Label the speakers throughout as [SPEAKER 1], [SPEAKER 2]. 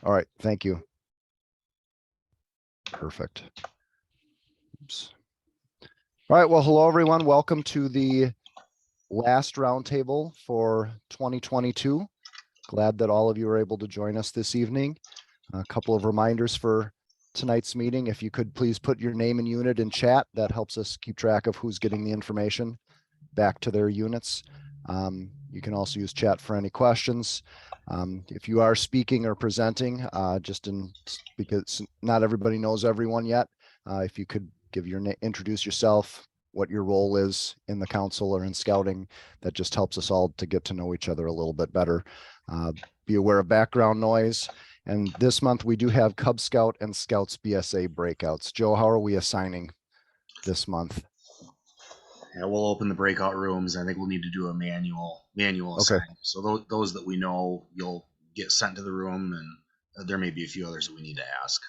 [SPEAKER 1] All right, thank you. Perfect. Oops. All right, well, hello, everyone. Welcome to the last roundtable for 2022. Glad that all of you are able to join us this evening. A couple of reminders for tonight's meeting. If you could please put your name and unit in chat, that helps us keep track of who's getting the information back to their units. You can also use chat for any questions. If you are speaking or presenting, because not everybody knows everyone yet, if you could give your name, introduce yourself, what your role is in the council or in scouting, that just helps us all to get to know each other a little bit better. Be aware of background noise. And this month we do have Cub Scout and Scouts BSA breakouts. Joe, how are we assigning this month?
[SPEAKER 2] Yeah, we'll open the breakout rooms. I think we'll need to do a manual
[SPEAKER 1] Okay.
[SPEAKER 2] assign. So those that we know, you'll get sent to the room, and there may be a few others that we need to ask.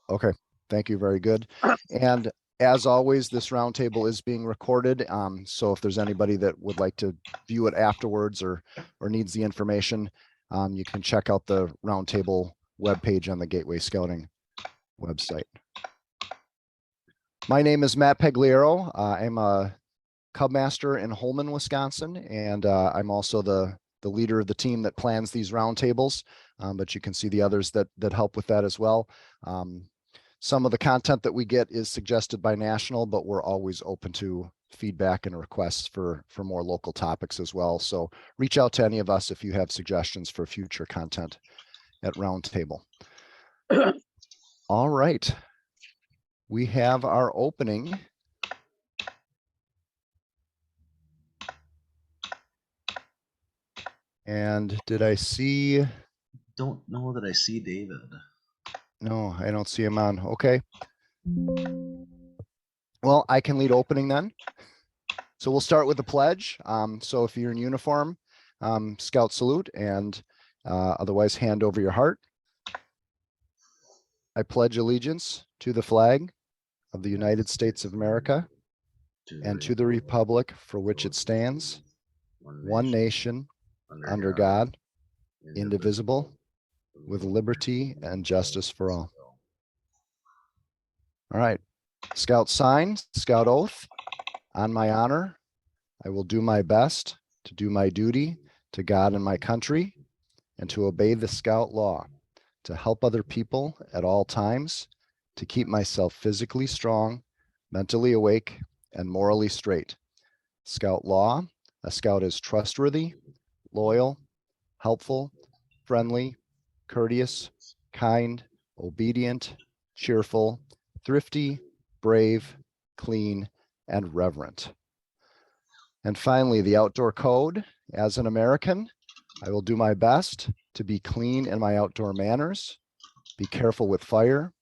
[SPEAKER 1] Okay, thank you. Very good. And as always, this roundtable is being recorded. So if there's anybody that would like to view it afterwards or needs the information, you can check out the roundtable webpage on the Gateway Scouting website. My name is Matt Pagliaro. I'm a Cub Master in Holman, Wisconsin, and I'm also the leader of the team that plans these roundtables. But you can see the others that help with that as well. Some of the content that we get is suggested by national, but we're always open to feedback and requests for more local topics as well. So reach out to any of us if you have suggestions for future content at Roundtable. All right. We have our opening. And did I see?
[SPEAKER 2] Don't know that I see David.
[SPEAKER 1] No, I don't see him on. Okay. Well, I can lead opening then. So we'll start with the pledge. So if you're in uniform, Scout salute, and otherwise hand over your heart. I pledge allegiance to the flag of the United States of America and to the republic for which it stands, one nation, under God, indivisible, with liberty and justice for all. All right. Scout sign, Scout oath. On my honor, I will do my best to do my duty to God and my country, and to obey the Scout law, to help other people at all times, to keep myself physically strong, mentally awake, and morally straight. Scout law: a Scout is trustworthy, loyal, helpful, friendly, courteous, kind, obedient, cheerful, thrifty, brave, clean, and reverent. And finally, the outdoor code. As an American, I will do my best to be clean in my outdoor manners, be careful with fire,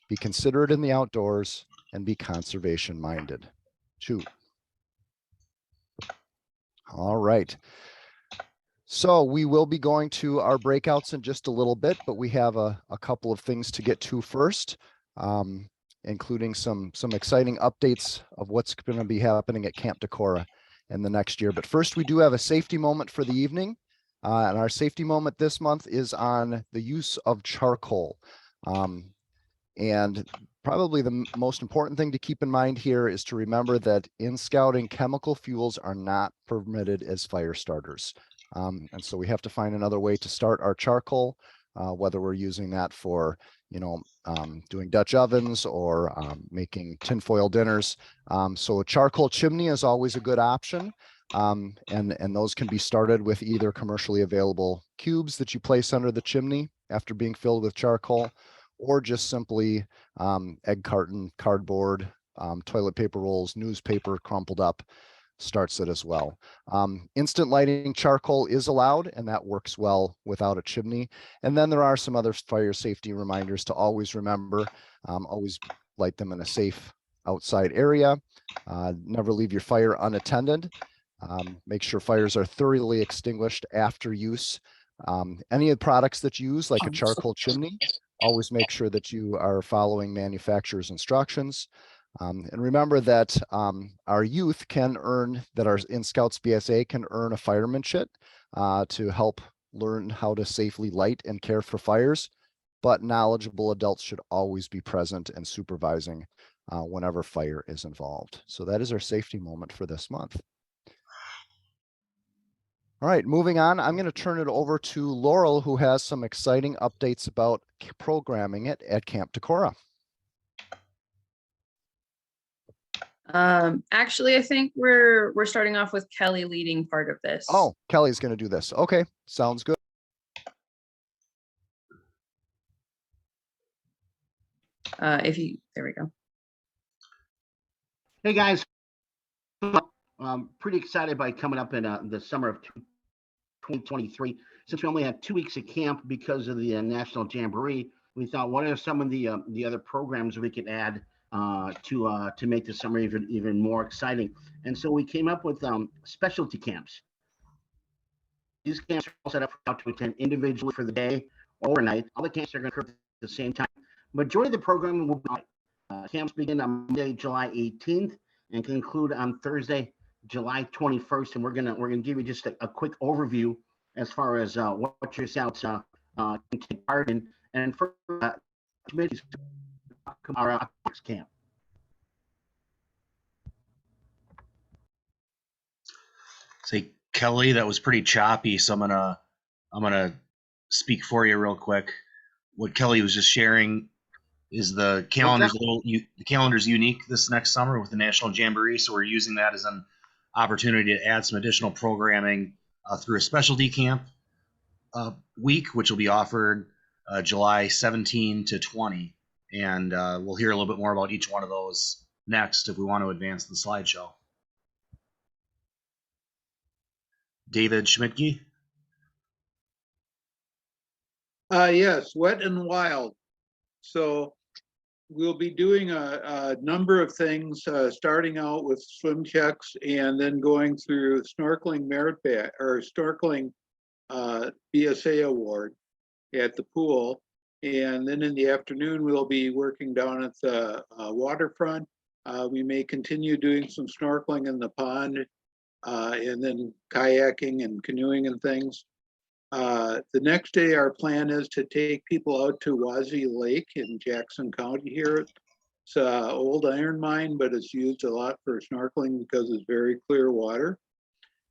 [SPEAKER 1] be considerate in the outdoors, and be conservation minded. 2. All right. So we will be going to our breakouts in just a little bit, but we have a couple of things to get to first, including some exciting updates of what's going to be happening at Camp Decorah in the next year. But first, we do have a safety moment for the evening. And our safety moment this month is on the use of charcoal. And probably the most important thing to keep in mind here is to remember that in scouting, chemical fuels are not permitted as fire starters. And so we have to find another way to start our charcoal, whether we're using that for, doing Dutch ovens or making tinfoil dinners. So a charcoal chimney is always a good option. And those can be started with either commercially available cubes that you place under the chimney after being filled with charcoal, or just simply egg carton, cardboard, toilet paper rolls, newspaper crumpled up starts it as well. Instant lighting charcoal is allowed, and that works well without a chimney. And then there are some other fire safety reminders to always remember. Always light them in a safe outside area. Never leave your fire unattended. Make sure fires are thoroughly extinguished after use. Any of the products that you use, like a charcoal chimney, always make sure that you are following manufacturer's instructions. And remember that our youth can earn, that are in Scouts BSA, can earn a firemanship to help learn how to safely light and care for fires. but knowledgeable adults should always be present and supervising whenever fire is involved. So that is our safety moment for this month. All right, moving on, I'm going to turn it over to Laurel, who has some exciting updates about programming it at Camp Decorah.
[SPEAKER 3] Actually, I think we're starting off with Kelly leading part of this.
[SPEAKER 1] Oh, Kelly's going to do this. Okay, sounds good.
[SPEAKER 3] There we go.
[SPEAKER 4] Hey guys, pretty excited by coming up in the summer of 2023. Since we only have 2 weeks of camp because of the National Jamboree, we thought, what are some of the other programs we could add to make the summer even more exciting? And so we came up with specialty camps. These camps are all set up to attend individually for the day or overnight. All the camps are going to occur at the same time. Majority of the programming will be camps begin on Monday, July 18th, and conclude on Thursday, July 21st. And we're gonna give you just a quick overview as far as what your scouts can take part in, and for committees our camp.
[SPEAKER 2] Say, Kelly, that was pretty choppy, so I'm gonna speak for you real quick. What Kelly was just sharing is the calendar's the calendar's unique this next summer with the National Jamboree, so we're using that as an opportunity to add some additional programming through a specialty camp week, which will be offered July 17 to 20, and we'll hear a little bit more about each one of those next if we want to advance the slideshow. David Schmidtke.
[SPEAKER 5] Yes, wet and wild. So we'll be doing a number of things, starting out with swim checks and then going through snorkeling merit badge or snorkeling BSA award at the pool. And then in the afternoon, we'll be working down at the waterfront. We may continue doing some snorkeling in the pond and then kayaking and canoeing and things. The next day, our plan is to take people out to Wazee Lake in Jackson County here. It's an old iron mine, but it's used a lot for snorkeling because it's very clear water.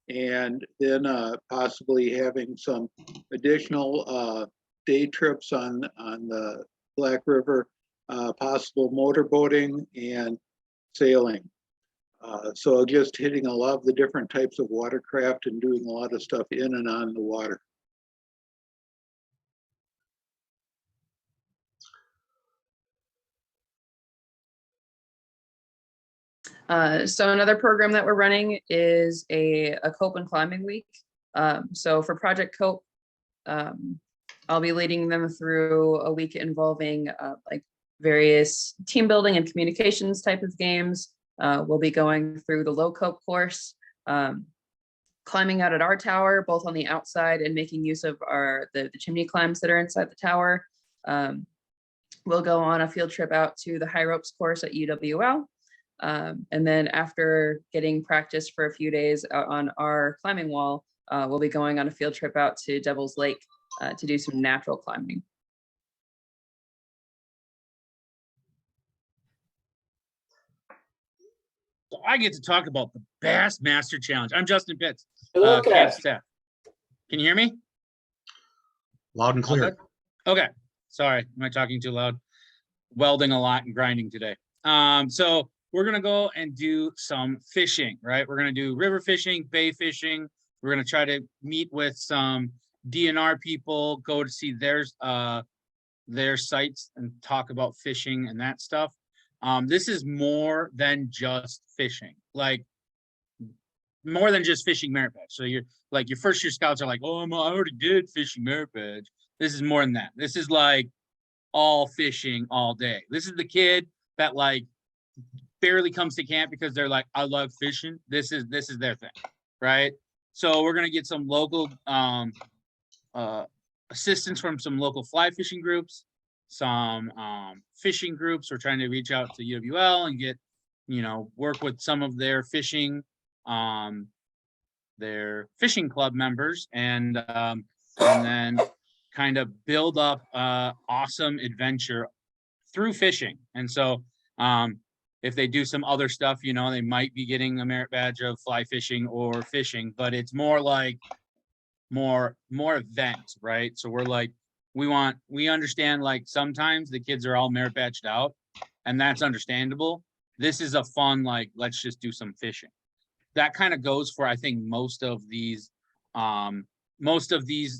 [SPEAKER 5] And then possibly having some additional day trips on the Black River, possible motorboating and sailing. So just hitting a lot of the different types of watercraft and doing a lot of stuff in and on the water.
[SPEAKER 3] So another program that we're running is a Cope and Climbing Week. So for Project Cope, I'll be leading them through a week involving like various team building and communications type of games. We'll be going through the low cope course, climbing out at our tower, both on the outside and making use of the chimney climbs that are inside the tower. We'll go on a field trip out to the high ropes course at UWL. And then after getting practice for a few days out on our climbing wall, we'll be going on a field trip out to Devil's Lake to do some natural climbing.
[SPEAKER 6] So I get to talk about the Bassmaster Challenge. I'm Justin Pitts,
[SPEAKER 7] Okay.
[SPEAKER 6] camp staff. Can you hear me?
[SPEAKER 2] Loud and clear.
[SPEAKER 6] Okay. Sorry, am I talking too loud? Welding a lot and grinding today. So we're gonna go and do some fishing, right? We're gonna do river fishing, bay fishing. We're gonna try to meet with some DNR people, go to see their sites and talk about fishing and that stuff. This is more than just fishing, like more than just fishing merit badge. So you're like your first year scouts are like, oh, I already did fishing merit badge. This is more than that. This is like all fishing all day. This is the kid that like barely comes to camp because they're like, I love fishing. This is their thing, right? So we're gonna get some local assistance from some local fly fishing groups, some fishing groups. We're trying to reach out to UWL and get, work with some of their fishing club members, and then kind of build up awesome adventure through fishing. And so if they do some other stuff, you know, they might be getting a merit badge of fly fishing or fishing, but it's more like more events, right? So we're like, we understand like sometimes the kids are all merit badged out, and that's understandable. This is a fun, like, let's just do some fishing. That kind of goes for, I think, most of these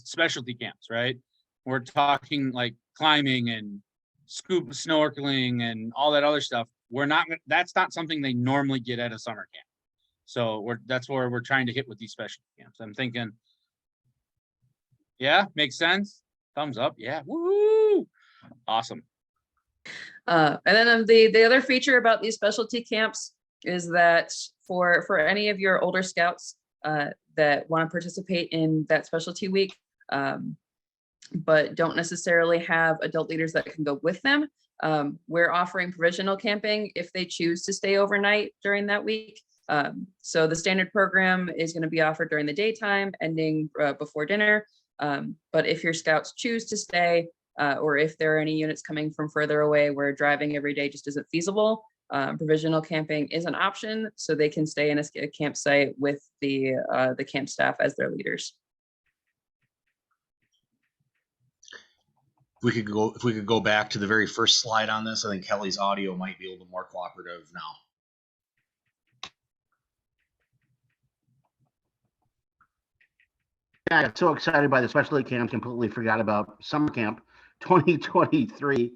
[SPEAKER 6] specialty camps, right? We're talking like climbing and scuba snorkeling and all that other stuff. That's not something they normally get at a summer camp. So that's where we're trying to hit with these specialty camps. I'm thinking, yeah, makes sense. Thumbs up. Yeah. Woo! Awesome.
[SPEAKER 3] And then the other feature about these specialty camps is that for any of your older scouts that want to participate in that specialty week, but don't necessarily have adult leaders that can go with them, we're offering provisional camping if they choose to stay overnight during that week. So the standard program is going to be offered during the daytime, ending before dinner. But if your scouts choose to stay, or if there are any units coming from further away where driving every day just isn't feasible, provisional camping is an option, so they can stay in a campsite with the camp staff as their leaders.
[SPEAKER 2] If we could go back to the very first slide on this, I think Kelly's audio might be a little more cooperative now.
[SPEAKER 4] Yeah, I got so excited by the specialty camp, completely forgot about summer camp 2023.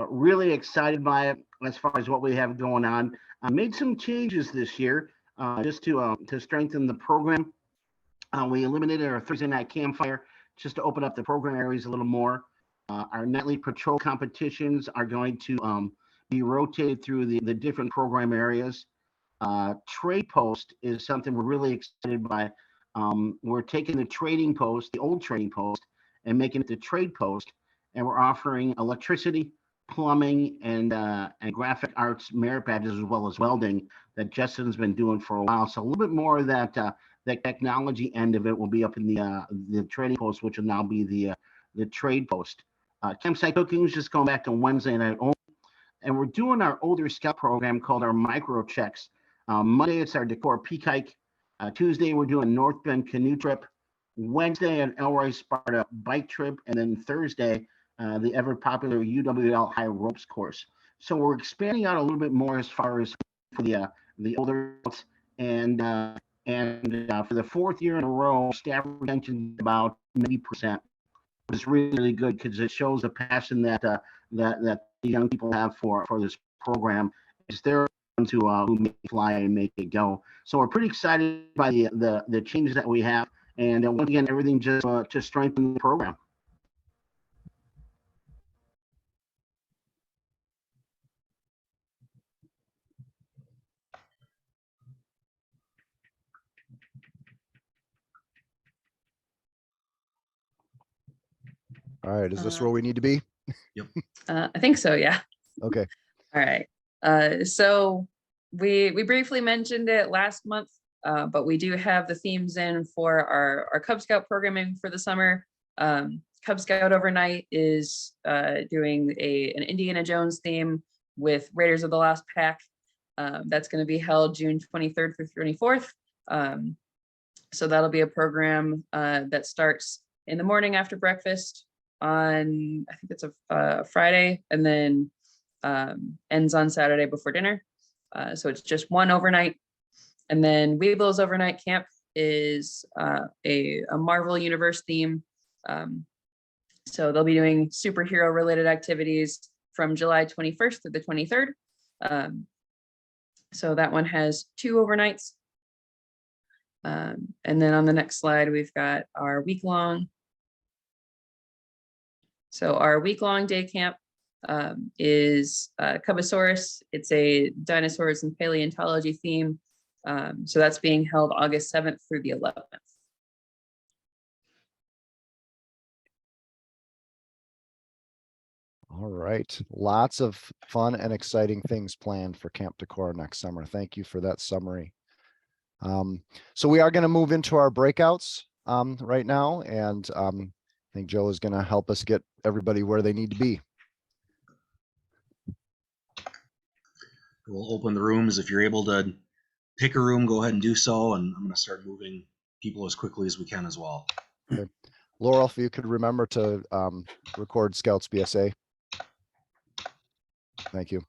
[SPEAKER 4] Really excited by it as far as what we have going on. Made some changes this year just to strengthen the program. We eliminated our Thursday night campfire just to open up the program areas a little more. Our nightly patrol competitions are going to be rotated through the different program areas. Trade post is something we're really excited by. We're taking the trading post, the old trading post, and making it the trade post, and we're offering electricity, plumbing, and graphic arts merit badges, as well as welding that Justin's been doing for a while. So a little bit more of that technology end of it will be up in the trading post, which will now be the trade post. Campsite cooking is just going back to Wednesday night only, and we're doing our older scout program called our micro checks. Monday it's our decor peak hike. Tuesday we're doing North Bend canoe trip. Wednesday an Elroy Sparta bike trip, and then Thursday the ever popular UWL high ropes course. So we're expanding out a little bit more as far as for the older adults, and for the fourth year in a row, staff retention is about 90%. It's really good because it shows the passion that the young people have for this program. It's their ones who make it fly and make it go. So we're pretty excited by the changes that we have, and once again, everything just to strengthen the program.
[SPEAKER 1] All right, is this where we need to be?
[SPEAKER 3] I think so, yeah.
[SPEAKER 1] Okay.
[SPEAKER 3] All right. So we briefly mentioned it last month, but we do have the themes in for our Cub Scout programming for the summer. Cub Scout Overnight is doing an Indiana Jones theme with Raiders of the Lost Pack. That's going to be held June 23rd through 24th. So that'll be a program that starts in the morning after breakfast on, I think it's a Friday, and then ends on Saturday before dinner. So it's just one overnight. And then Weeble's overnight camp is a Marvel Universe theme. So they'll be doing superhero related activities from July 21st through the 23rd. So that one has 2 overnights. And then on the next slide, we've got our week-long. So our week-long day camp is Cubosaurus. It's a dinosaurs and paleontology theme. So that's being held August 7th through the 11th.
[SPEAKER 1] All right. Lots of fun and exciting things planned for Camp Decor next summer. Thank you for that summary. So we are going to move into our breakouts right now. And I think Joe is going to help us get everybody where they need to be.
[SPEAKER 2] We'll open the rooms. If you're able to pick a room, go ahead and do so. And I'm going to start moving people as quickly as we can as well.
[SPEAKER 1] Laurel, if you could remember to record Scouts BSA. Thank you.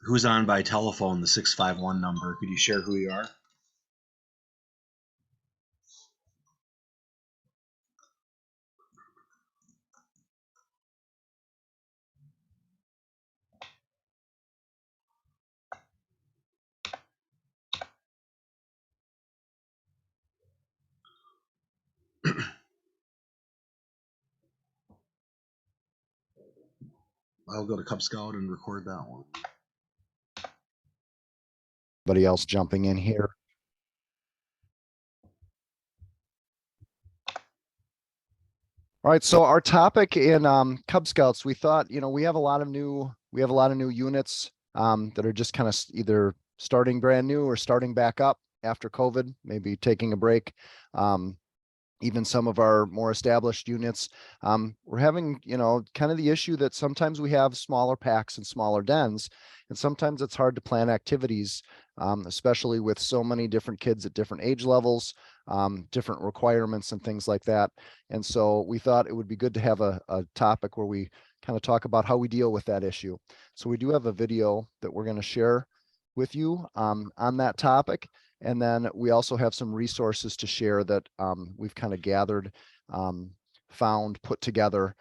[SPEAKER 2] Who's on by telephone, the 651 number? Could you share who you are? I'll go to Cub Scout and record that one.
[SPEAKER 1] Anybody else jumping in here? All right, so our topic in Cub Scouts, we thought, we have a lot of new units that are just kind of either starting brand new or starting back up after COVID, maybe taking a break. Even some of our more established units, we're having, kind of the issue that sometimes we have smaller packs and smaller dens, and sometimes it's hard to plan activities, especially with so many different kids at different age levels, different requirements and things like that. And so we thought it would be good to have a topic where we kind of talk about how we deal with that issue. So we do have a video that we're going to share with you on that topic. And then we also have some resources to share that we've kind of gathered, found, put together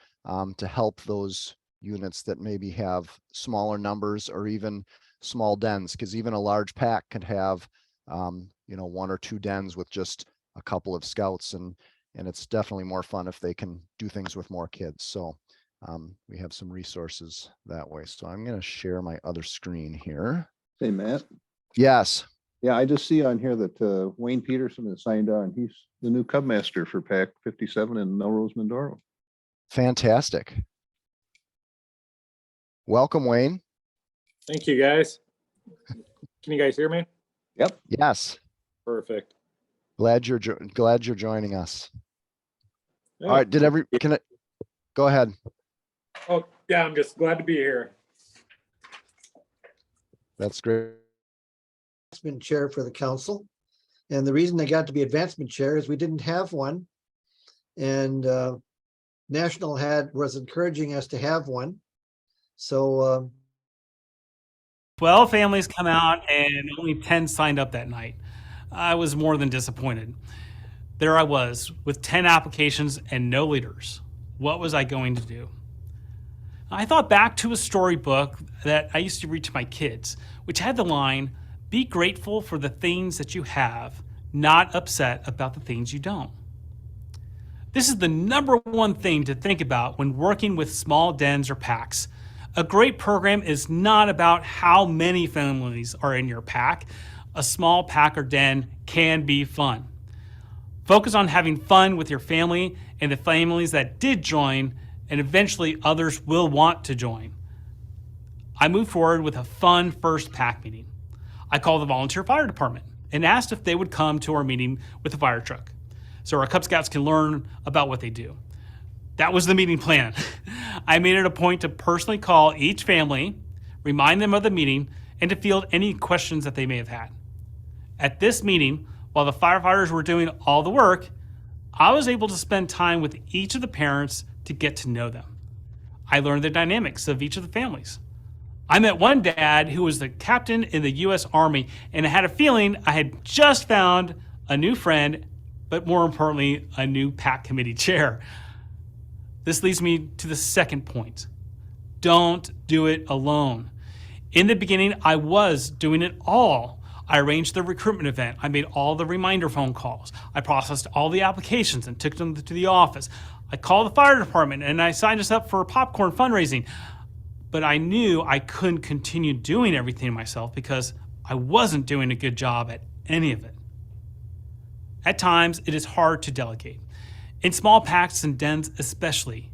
[SPEAKER 1] to help those units that maybe have smaller numbers or even small dens, because even a large pack could have, 1 or 2 dens with just a couple of scouts, and it's definitely more fun if they can do things with more kids. So we have some resources that way. So I'm going to share my other screen here.
[SPEAKER 7] Hey, Matt.
[SPEAKER 1] Yes.
[SPEAKER 7] Yeah, I just see on here that Wayne Peterson has signed on. He's the new Cub Master for Pack 57 in Melrose, Mindoro.
[SPEAKER 1] Fantastic. Welcome, Wayne.
[SPEAKER 8] Thank you, guys. Can you guys hear me?
[SPEAKER 7] Yep.
[SPEAKER 1] Yes.
[SPEAKER 8] Perfect.
[SPEAKER 1] Glad you're joining us.
[SPEAKER 8] Yeah.
[SPEAKER 1] All right. Go ahead.
[SPEAKER 8] Oh, yeah, I'm just glad to be here.
[SPEAKER 1] That's great.
[SPEAKER 9] Advancement chair for the council. And the reason I got to be advancement chair is we didn't have one. And National was encouraging us to have one. So
[SPEAKER 10] 12 families come out and only 10 signed up that night. I was more than disappointed. There I was with 10 applications and no leaders. What was I going to do? I thought back to a storybook that I used to read to my kids, which had the line, "Be grateful for the things that you have, not upset about the things you don't." This is the number one thing to think about when working with small dens or packs. A great program is not about how many families are in your pack. A small pack or den can be fun. Focus on having fun with your family and the families that did join, and eventually others will want to join. I moved forward with a fun first pack meeting. I called the volunteer fire department and asked if they would come to our meeting with the fire truck so our Cub Scouts can learn about what they do. That was the meeting plan. I made it a point to personally call each family, remind them of the meeting, and to field any questions that they may have had. At this meeting, while the firefighters were doing all the work, I was able to spend time with each of the parents to get to know them. I learned the dynamics of each of the families. I met one dad who was the captain in the U.S. Army, and I had a feeling I had just found a new friend, but more importantly, a new PAC committee chair. This leads me to the second point. Don't do it alone. In the beginning, I was doing it all. I arranged the recruitment event. I made all the reminder phone calls. I processed all the applications and took them to the office. I called the fire department and I signed us up for popcorn fundraising. But I knew I couldn't continue doing everything myself because I wasn't doing a good job at any of it. At times, it is hard to delegate. In small packs and dens especially,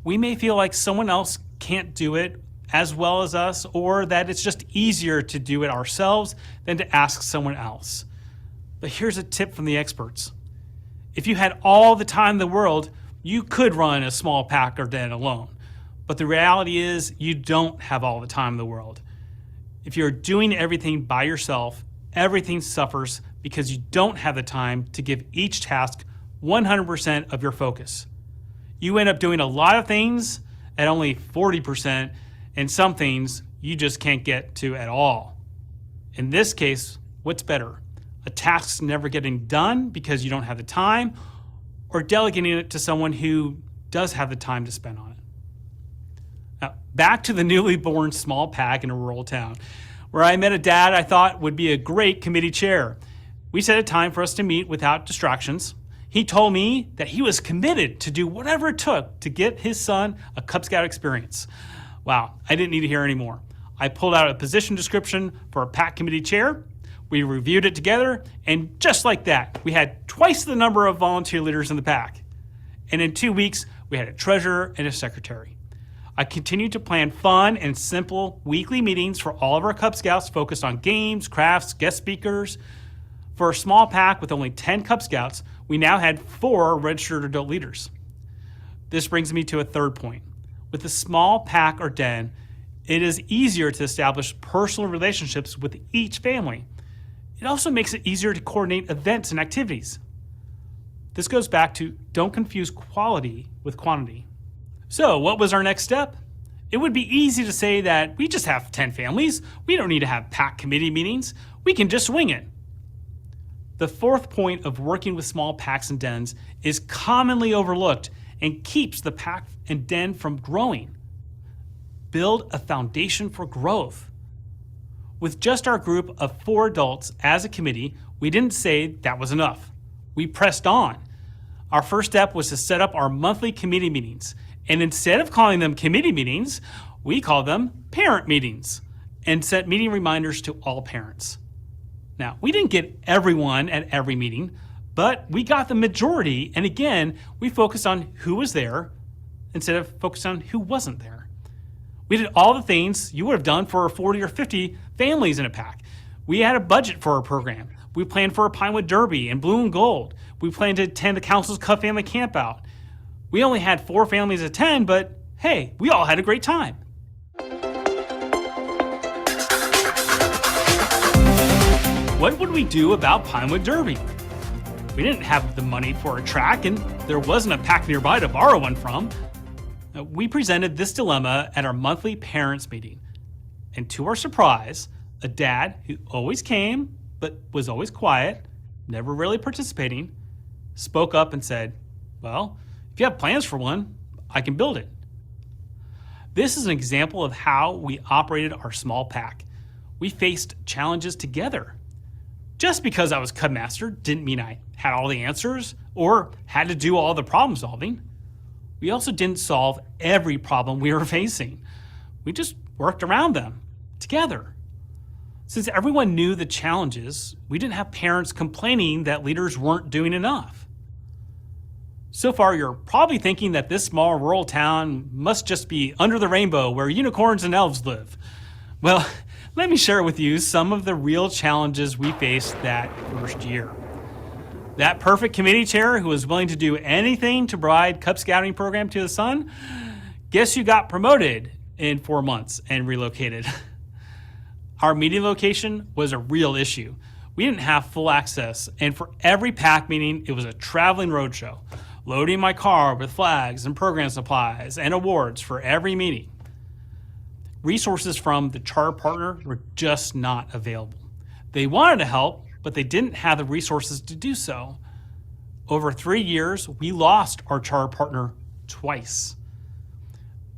[SPEAKER 10] we may feel like someone else can't do it as well as us, or that it's just easier to do it ourselves than to ask someone else. But here's a tip from the experts. If you had all the time in the world, you could run a small pack or den alone. But the reality is you don't have all the time in the world. If you're doing everything by yourself, everything suffers because you don't have the time to give each task 100% of your focus. You end up doing a lot of things at only 40%, and some things you just can't get to at all. In this case, what's better? A task's never getting done because you don't have the time, or delegating it to someone who does have the time to spend on it. Now, back to the newly born small pack in a rural town, where I met a dad I thought would be a great committee chair. We set a time for us to meet without distractions. He told me that he was committed to do whatever it took to get his son a Cub Scout experience. Wow, I didn't need to hear any more. I pulled out a position description for a PAC committee chair. We reviewed it together, and just like that, we had twice the number of volunteer leaders in the PAC. And in 2 weeks, we had a treasurer and a secretary. I continued to plan fun and simple weekly meetings for all of our Cub Scouts focused on games, crafts, guest speakers. For a small PAC with only 10 Cub Scouts, we now had 4 registered adult leaders. This brings me to a third point. With a small pack or den, it is easier to establish personal relationships with each family. It also makes it easier to coordinate events and activities. This goes back to don't confuse quality with quantity. So what was our next step? It would be easy to say that we just have 10 families. We don't need to have PAC committee meetings. We can just wing it. The fourth point of working with small packs and dens is commonly overlooked and keeps the pack and den from growing. Build a foundation for growth. With just our group of 4 adults as a committee, we didn't say that was enough. We pressed on. Our first step was to set up our monthly committee meetings. And instead of calling them committee meetings, we called them parent meetings and set meeting reminders to all parents. Now, we didn't get everyone at every meeting, but we got the majority. And again, we focused on who was there instead of focused on who wasn't there. We did all the things you would have done for 40 or 50 families in a pack. We had a budget for our program. We planned for a Pinewood Derby and Blue and Gold. We planned to attend the council's Cub Family Campout. We only had 4 families attend, but hey, we all had a great time. What would we do about Pinewood Derby? We didn't have the money for a track, and there wasn't a pack nearby to borrow one from. We presented this dilemma at our monthly parents meeting. And to our surprise, a dad who always came, but was always quiet, never really participating, spoke up and said, well, if you have plans for one, I can build it. This is an example of how we operated our small pack. We faced challenges together. Just because I was Cub Master didn't mean I had all the answers or had to do all the problem solving. We also didn't solve every problem we were facing. We just worked around them together. Since everyone knew the challenges, we didn't have parents complaining that leaders weren't doing enough. So far, you're probably thinking that this small rural town must just be under the rainbow where unicorns and elves live. Well, let me share with you some of the real challenges we faced that first year. That perfect committee chair who was willing to do anything to provide Cub Scouting program to the son, guess who got promoted in 4 months and relocated? Our meeting location was a real issue. We didn't have full access, and for every PAC meeting, it was a traveling roadshow, loading my car with flags and program supplies and awards for every meeting. Resources from the charter partner were just not available. They wanted to help, but they didn't have the resources to do so. Over 3 years, we lost our charter partner twice.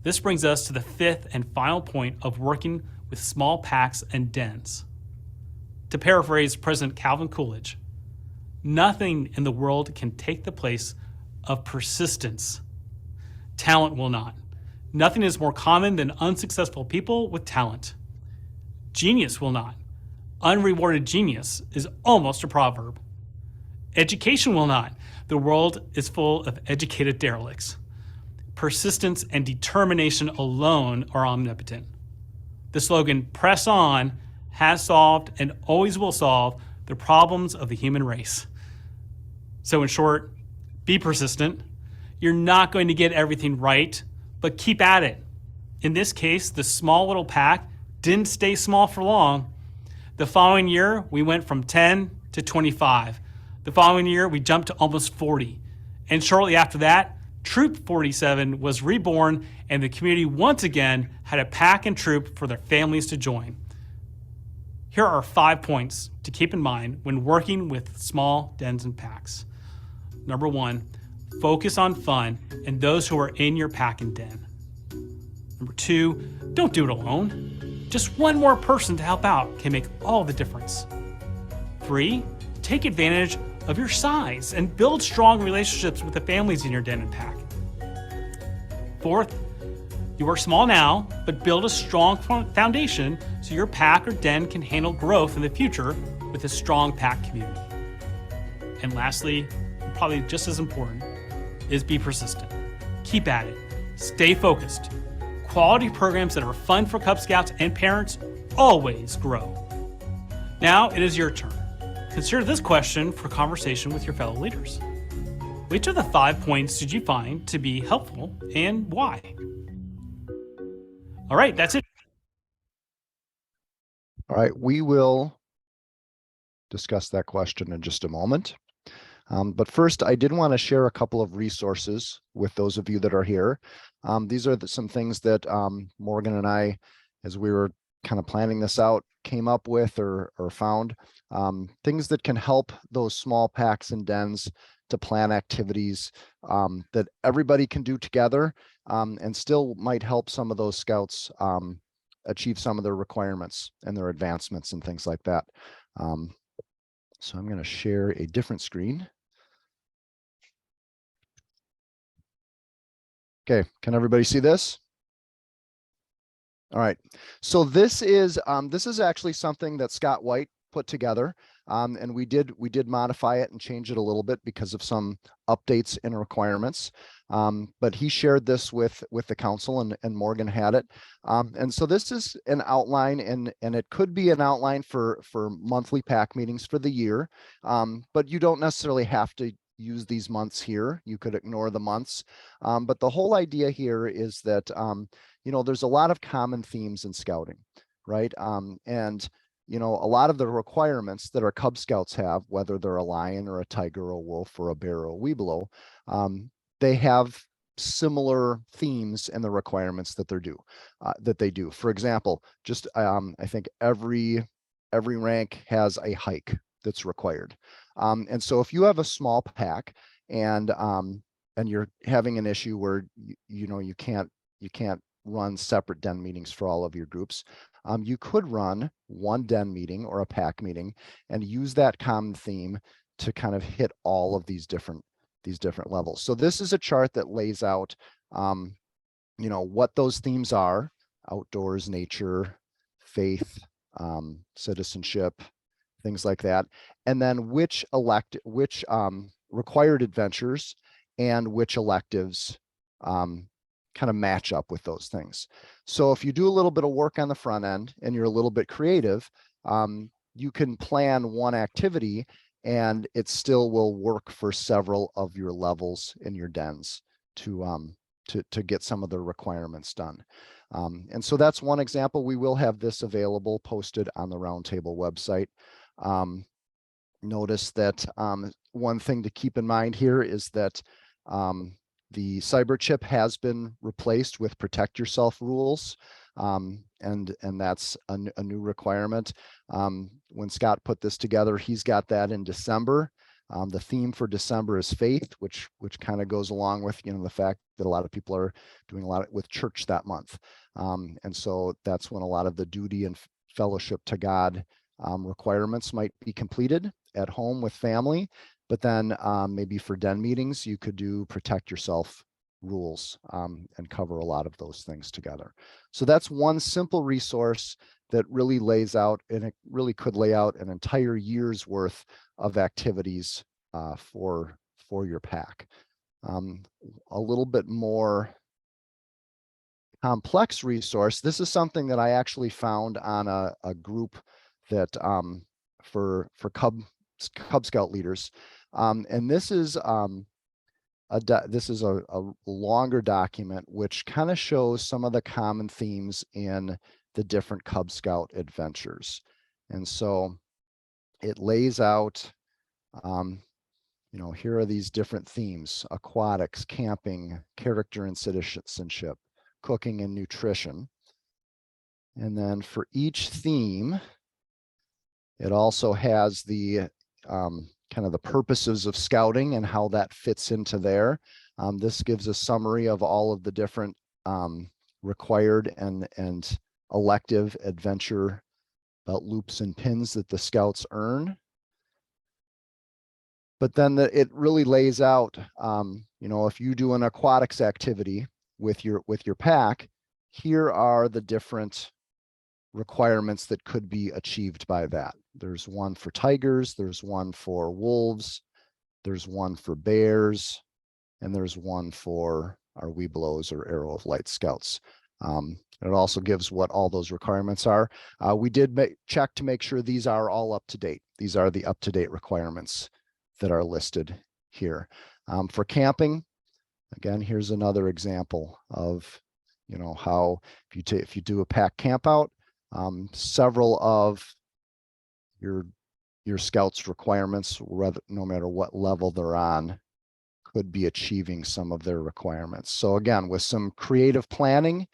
[SPEAKER 10] This brings us to the fifth and final point of working with small packs and dens. To paraphrase President Calvin Coolidge, nothing in the world can take the place of persistence. Talent will not. Nothing is more common than unsuccessful people with talent. Genius will not. Unrewarded genius is almost a proverb. Education will not. The world is full of educated derelicts. Persistence and determination alone are omnipotent. The slogan, "Press on," has solved and always will solve the problems of the human race. So in short, be persistent. You're not going to get everything right, but keep at it. In this case, the small little pack didn't stay small for long. The following year, we went from 10 to 25. The following year, we jumped to almost 40. And shortly after that, Troop 47 was reborn, and the community once again had a pack and troop for their families to join. Here are 5 points to keep in mind when working with small dens and packs. Number 1, focus on fun and those who are in your pack and den. Number 2, don't do it alone. Just one more person to help out can make all the difference. 3, take advantage of your size and build strong relationships with the families in your den and pack. 4th, you are small now, but build a strong foundation so your pack or den can handle growth in the future with a strong pack community. And lastly, and probably just as important, is be persistent. Keep at it. Stay focused. Quality programs that are fun for Cub Scouts and parents always grow. Now it is your turn. Consider this question for conversation with your fellow leaders. Which of the 5 points did you find to be helpful and why? All right, that's it.
[SPEAKER 1] All right, we will discuss that question in just a moment. But first, I did want to share a couple of resources with those of you that are here. These are some things that Morgan and I, as we were kind of planning this out, came up with or found. Things that can help those small packs and dens to plan activities that everybody can do together and still might help some of those scouts achieve some of their requirements and their advancements and things like that. So I'm going to share a different screen. Okay, can everybody see this? All right, so this is actually something that Scott White put together, and we did modify it and change it a little bit because of some updates and requirements. But he shared this with the council, and Morgan had it. And so this is an outline, and it could be an outline for monthly pack meetings for the year, but you don't necessarily have to use these months here. You could ignore the months. But the whole idea here is that, you know, there's a lot of common themes in scouting, right? And, you know, a lot of the requirements that our Cub Scouts have, whether they're a lion or a tiger or a wolf or a bear or a webelow, they have similar themes and the requirements that they do. For example, just I think every rank has a hike that's required. And so if you have a small pack and you're having an issue where you can't run separate den meetings for all of your groups, you could run one den meeting or a pack meeting and use that common theme to kind of hit all of these different levels. So this is a chart that lays out you know, what those themes are: outdoors, nature, faith, citizenship, things like that, and then which required adventures and which electives kind of match up with those things. So if you do a little bit of work on the front end and you're a little bit creative, you can plan one activity and it still will work for several of your levels in your dens to get some of the requirements done. And so that's one example. We will have this available, posted on the Roundtable website. Notice that one thing to keep in mind here is that the cyber chip has been replaced with protect yourself rules, and that's a new requirement. When Scott put this together, he's got that in December. The theme for December is faith, which kind of goes along with, the fact that a lot of people are doing a lot with church that month. And so that's when a lot of the duty and fellowship to God requirements might be completed at home with family. But then maybe for den meetings, you could do protect yourself rules and cover a lot of those things together. So that's one simple resource that really lays out, and it really could lay out an entire year's worth of activities for your pack. A little bit more complex resource. This is something that I actually found on a group that for Cub Scout leaders. And this is a longer document which kind of shows some of the common themes in the different Cub Scout adventures. And so it lays out, here are these different themes: aquatics, camping, character and citizenship, cooking and nutrition. And then for each theme, it also has the kind of the purposes of scouting and how that fits into there. This gives a summary of all of the different required and elective adventure belt loops and pins that the scouts earn. But then it really lays out, if you do an aquatics activity with your pack, here are the different requirements that could be achieved by that. There's one for tigers, there's one for wolves, there's one for bears, and there's one for our Webelos or Arrow of Light Scouts. It also gives what all those requirements are. We did check to make sure these are all up to date. These are the up-to-date requirements that are listed here. For camping, again, here's another example of, how if you do a pack camp out, several of your scouts requirements, no matter what level they're on, could be achieving some of their requirements. So again, with some creative planning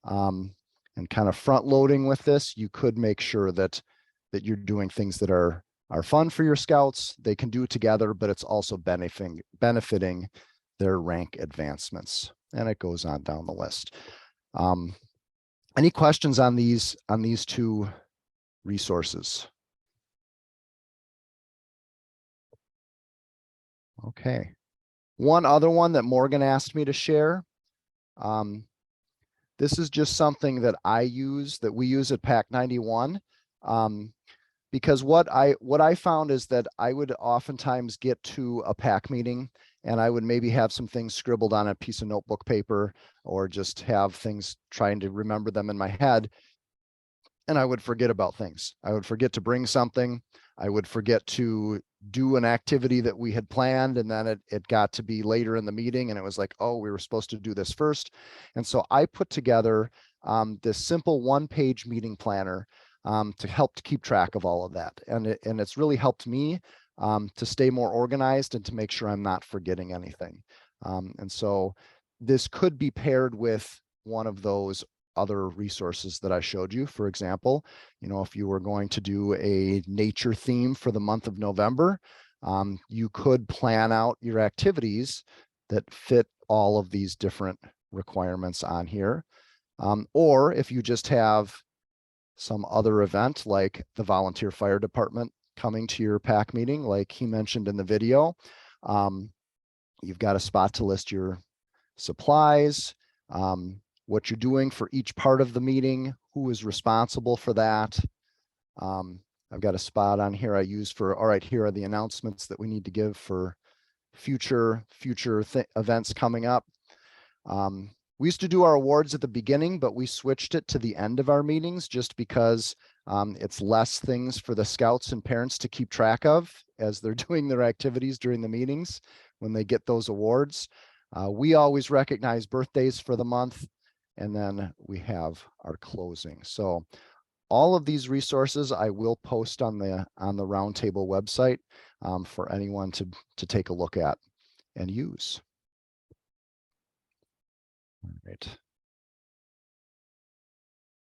[SPEAKER 1] and kind of front loading with this, you could make sure that you're doing things that are fun for your scouts. They can do it together, but it's also benefiting their rank advancements. And it goes on down the list. Any questions on these two resources? Okay. One other one that Morgan asked me to share. This is just something that we use at Pack 91. Because what I found is that I would oftentimes get to a pack meeting and I would maybe have some things scribbled on a piece of notebook paper or just have things trying to remember them in my head. And I would forget about things. I would forget to bring something. I would forget to do an activity that we had planned. And then it got to be later in the meeting and it was like, oh, we were supposed to do this first. And so I put together this simple one-page meeting planner to help to keep track of all of that. And it's really helped me to stay more organized and to make sure I'm not forgetting anything. And so this could be paired with one of those other resources that I showed you. For example, if you were going to do a nature theme for the month of November, you could plan out your activities that fit all of these different requirements on here. Or if you just have some other event like the volunteer fire department coming to your pack meeting, like he mentioned in the video, you've got a spot to list your supplies, what you're doing for each part of the meeting, who is responsible for that. I've got a spot on here I use for, all right, here are the announcements that we need to give for future events coming up. We used to do our awards at the beginning, but we switched it to the end of our meetings just because it's less things for the scouts and parents to keep track of as they're doing their activities during the meetings when they get those awards. We always recognize birthdays for the month, and then we have our closing. So all of these resources I will post on the Roundtable website for anyone to take a look at and use. All right.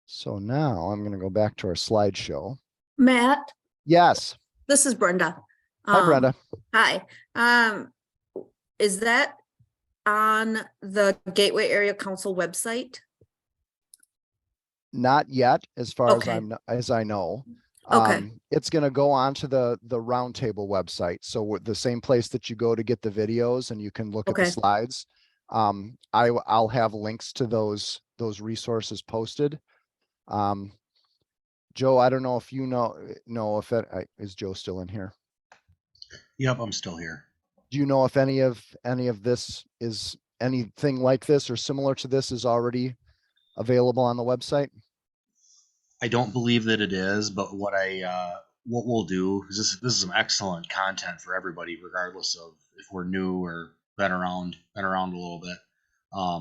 [SPEAKER 1] So now I'm going to go back to our slideshow.
[SPEAKER 11] Matt,
[SPEAKER 1] Yes.
[SPEAKER 11] this is Brenda.
[SPEAKER 1] Hi, Brenda.
[SPEAKER 11] Hi. Is that on the Gateway Area Council website?
[SPEAKER 1] Not yet, as far as
[SPEAKER 11] Okay.
[SPEAKER 1] as I know.
[SPEAKER 11] Okay.
[SPEAKER 1] It's going to go on to the Roundtable website. So the same place that you go to get the videos and you can look at the
[SPEAKER 11] Okay.
[SPEAKER 1] slides. I'll have links to those resources posted. Joe, I don't know if you know if is Joe still in here?
[SPEAKER 2] Yep, I'm still here.
[SPEAKER 1] Do you know if any of this is anything like this or similar to this is already available on the website?
[SPEAKER 2] I don't believe that it is, but what we'll do is this is some excellent content for everybody, regardless of if we're new or been around a little bit. I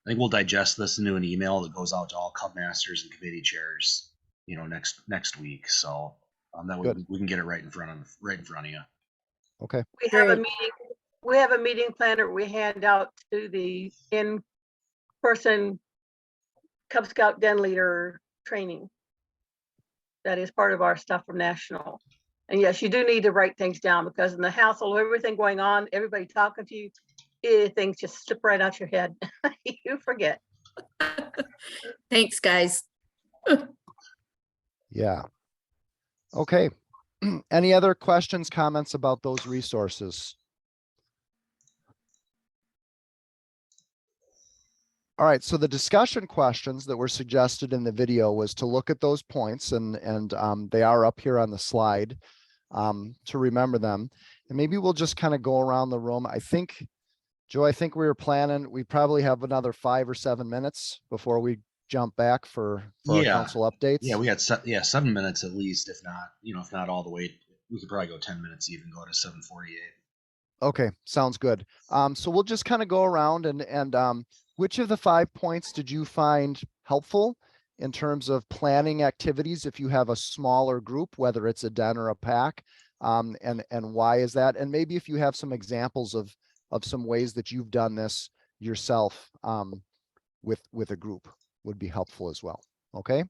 [SPEAKER 2] think we'll digest this into an email that goes out to all Cub masters and committee chairs, next week. So that way
[SPEAKER 1] Good.
[SPEAKER 2] we can get it right in front of you.
[SPEAKER 1] Okay.
[SPEAKER 12] We have a
[SPEAKER 11] Great.
[SPEAKER 12] meeting, we have a meeting planner we hand out to the in-person Cub Scout Den leader training. That is part of our stuff from National. And yes, you do need to write things down because in the hassle of everything going on, everybody talking to you, things just slip right out your head. You forget.
[SPEAKER 11] Thanks, guys.
[SPEAKER 1] Yeah. Okay. Any other questions, comments about those resources? All right, so the discussion questions that were suggested in the video was to look at those points and they are up here on the slide to remember them. And maybe we'll just kind of go around the room. I think, Joe, we were planning, we probably have another 5 or 7 minutes before we jump back for our council updates.
[SPEAKER 2] Yeah, we had 7 minutes at least, if not all the way. We could probably go 10 minutes, even go to 7:48.
[SPEAKER 1] Okay, sounds good. So we'll just kind of go around and which of the 5 points did you find helpful in terms of planning activities if you have a smaller group, whether it's a den or a pack, and why is that? And maybe if you have some examples of some ways that you've done this yourself with a group would be helpful as well. Okay.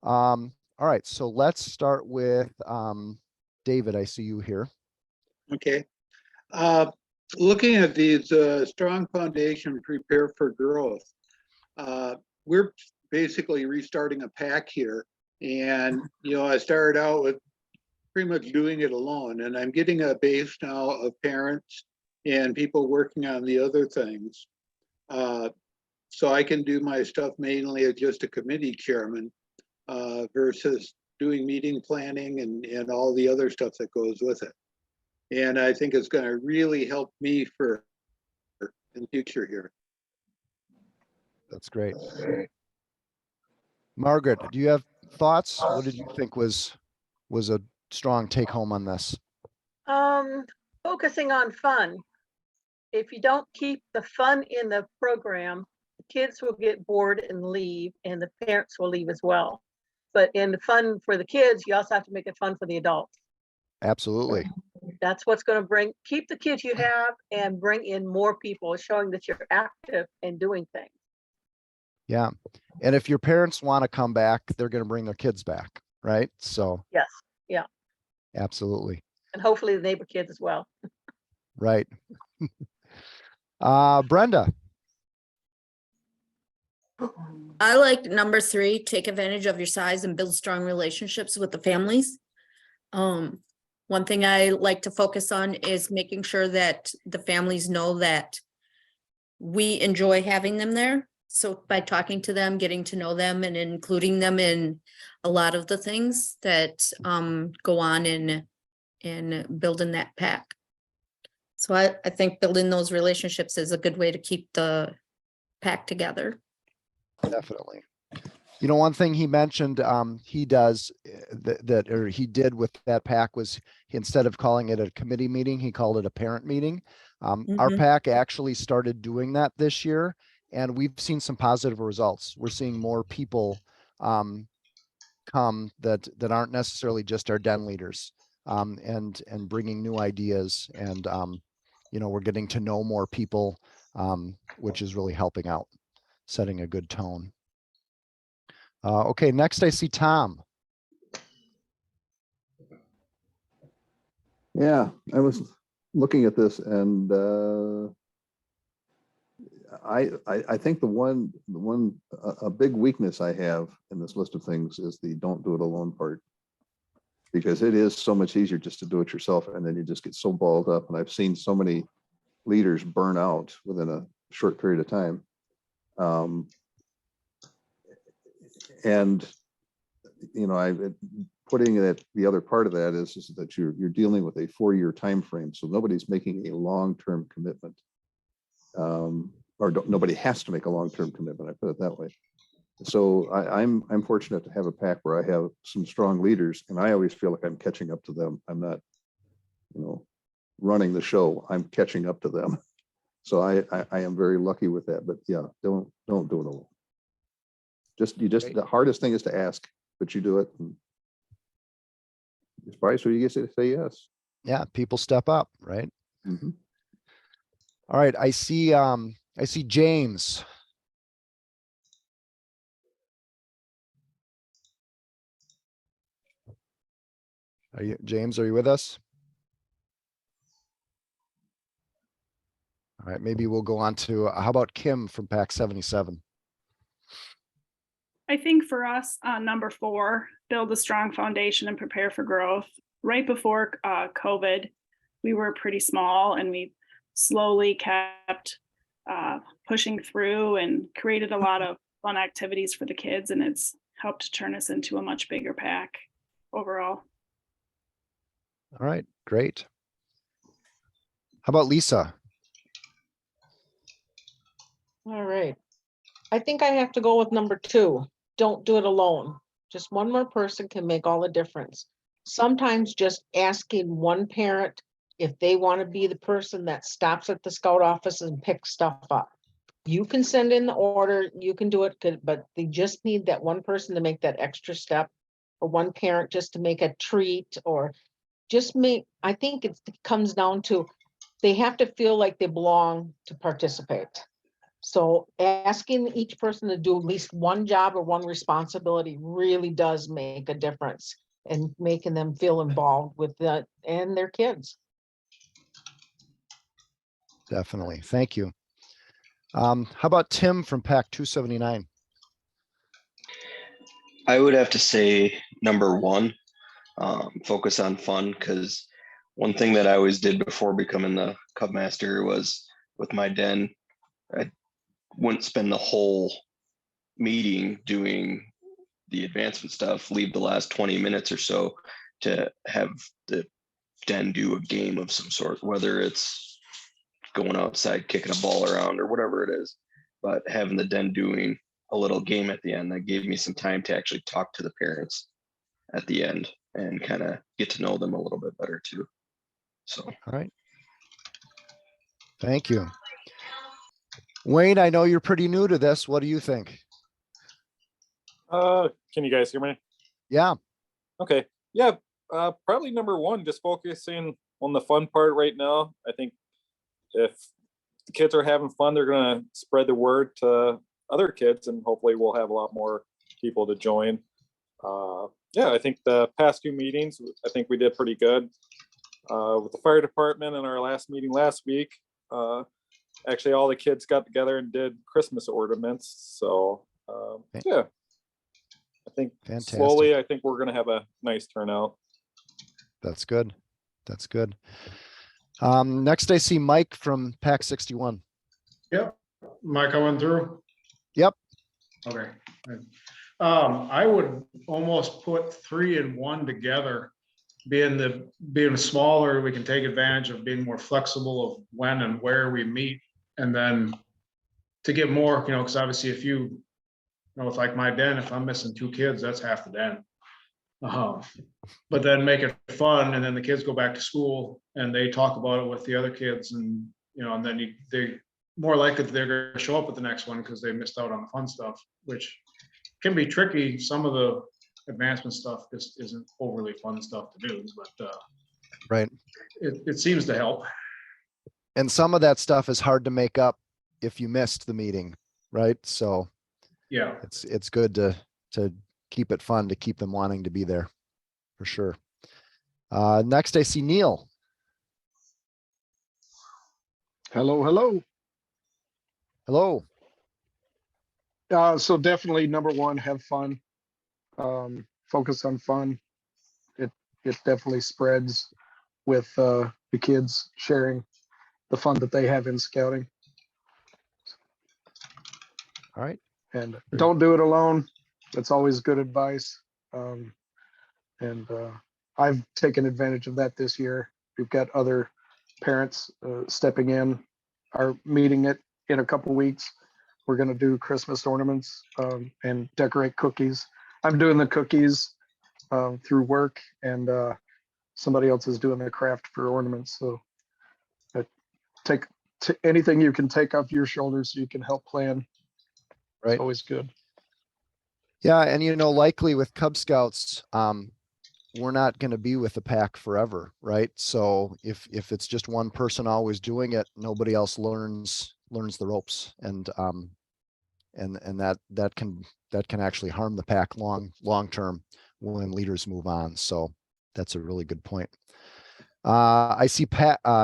[SPEAKER 1] All right, so let's start with David. I see you here.
[SPEAKER 5] Okay. Looking at these strong foundation, prepare for growth. We're basically restarting a pack here. And, I started out with pretty much doing it alone. And I'm getting a base now of parents and people working on the other things. So I can do my stuff mainly as just a committee chairman versus doing meeting planning and all the other stuff that goes with it. And I think it's going to really help me in the future here.
[SPEAKER 1] That's great. Margaret, do you have thoughts? What did you think was a strong take home on this?
[SPEAKER 12] Focusing on fun. If you don't keep the fun in the program, the kids will get bored and leave, and the parents will leave as well. But in the fun for the kids, you also have to make it fun for the adults.
[SPEAKER 1] Absolutely.
[SPEAKER 12] That's what's going to keep the kids you have and bring in more people, showing that you're active and doing things.
[SPEAKER 1] Yeah. And if your parents want to come back, they're going to bring their kids back, right? So
[SPEAKER 12] yes. Yeah.
[SPEAKER 1] Absolutely.
[SPEAKER 12] And hopefully the neighbor kids as well.
[SPEAKER 1] Right. Brenda.
[SPEAKER 11] I like number 3, take advantage of your size and build strong relationships with the families. One thing I like to focus on is making sure that the families know that we enjoy having them there. So by talking to them, getting to know them and including them in a lot of the things that go on in building that pack. So I think building those relationships is a good way to keep the pack together.
[SPEAKER 1] Definitely. One thing he mentioned he does or he did with that pack was instead of calling it a committee meeting, he called it a parent meeting. Our pack actually started doing that this year, and we've seen some positive results. We're seeing more people come that aren't necessarily just our den leaders and bringing new ideas, and we're getting to know more people, which is really helping out, setting a good tone. Okay, next I see Tom.
[SPEAKER 7] Yeah, I was looking at this and I think a big weakness I have in this list of things is the don't do it alone part. Because it is so much easier just to do it yourself, and then you just get so balled up. And I've seen so many leaders burn out within a short period of time. And you know, putting it, the other part of that is that you're dealing with a 4-year time frame, so nobody's making a long-term commitment, nobody has to make a long-term commitment. I put it that way. So I'm fortunate to have a pack where I have some strong leaders, and I always feel like I'm catching up to them. I'm not, you know, running the show. I'm catching up to them. So I am very lucky with that. But yeah, don't do it alone. The hardest thing is to ask, but you do it. And it's probably so you get to say yes.
[SPEAKER 1] Yeah, people step up, right?
[SPEAKER 7] Mhm.
[SPEAKER 1] All right, I see James. James, are you with us? All right, maybe we'll go on to, how about Kim from Pack 77?
[SPEAKER 13] I think for us, number 4, build a strong foundation and prepare for growth. Right before COVID, we were pretty small, and we slowly kept pushing through and created a lot of fun activities for the kids, and it's helped turn us into a much bigger pack overall.
[SPEAKER 1] All right, great. How about Lisa?
[SPEAKER 14] All right. I think I have to go with number 2. Don't do it alone. Just one more person can make all the difference. Sometimes just asking one parent if they want to be the person that stops at the scout office and picks stuff up. You can send in the order, you can do it good, but they just need that one person to make that extra step, or one parent just to make a treat, or just I think it comes down to they have to feel like they belong to participate. So asking each person to do at least one job or one responsibility really does make a difference, and making them feel involved with that and their kids.
[SPEAKER 1] Definitely, thank you. How about Tim from Pack 279?
[SPEAKER 15] I would have to say number 1, focus on fun, because one thing that I always did before becoming the Cub Master was with my den, I wouldn't spend the whole meeting doing the advancement stuff, leave the last 20 minutes or so to have the den do a game of some sort, whether it's going outside, kicking a ball around or whatever it is, but having the den doing a little game at the end, that gave me some time to actually talk to the parents at the end and kind of get to know them a little bit better too. So,
[SPEAKER 1] all right. Thank you. Wayne, I know you're pretty new to this. What do you think?
[SPEAKER 8] Can you guys hear me?
[SPEAKER 1] Yeah.
[SPEAKER 8] Okay. Yeah. Probably number 1, just focusing on the fun part right now. I think if the kids are having fun, they're going to spread the word to other kids, and hopefully we'll have a lot more people to join. Yeah, I think the past 2 meetings, I think we did pretty good. With the fire department in our last meeting last week, actually all the kids got together and did Christmas ornaments. So yeah, I think slowly, I think we're going to have a nice turnout.
[SPEAKER 1] That's good. That's good. Next, I see Mike from Pack 61.
[SPEAKER 16] Yep. Mike, I went through.
[SPEAKER 1] Yep.
[SPEAKER 16] Okay. I would almost put 3 and 1 together. Being smaller, we can take advantage of being more flexible of when and where we meet, and then to get more, you know, because obviously if you know, it's like my den, if I'm missing 2 kids, that's half the den. But then make it fun, and then the kids go back to school and they talk about it with the other kids, and you know, and then they more likely that they're going to show up at the next one because they missed out on the fun stuff, which can be tricky. Some of the advancement stuff just isn't overly fun stuff to do, but
[SPEAKER 1] right,
[SPEAKER 16] it seems to help.
[SPEAKER 1] And some of that stuff is hard to make up if you missed the meeting, right? So
[SPEAKER 16] yeah,
[SPEAKER 1] it's good to keep it fun, to keep them wanting to be there, for sure. Next, I see Neil.
[SPEAKER 16] Hello, hello.
[SPEAKER 1] Hello.
[SPEAKER 16] So definitely number one, have fun. Focus on fun. It definitely spreads with the kids sharing the fun that they have in scouting.
[SPEAKER 1] All right.
[SPEAKER 16] And don't do it alone. That's always good advice. And I've taken advantage of that this year. We've got other parents stepping in. Are meeting it in a couple weeks. We're going to do Christmas ornaments and decorate cookies. I'm doing the cookies through work, and somebody else is doing the craft for ornaments. So take anything you can take off your shoulders so you can help plan.
[SPEAKER 1] Right.
[SPEAKER 16] It's always good.
[SPEAKER 1] Yeah, and you know, likely with Cub Scouts, we're not going to be with the pack forever, right? So if it's just one person always doing it, nobody else learns the ropes, and that can actually harm the pack long term when leaders move on. So that's a really good point. I see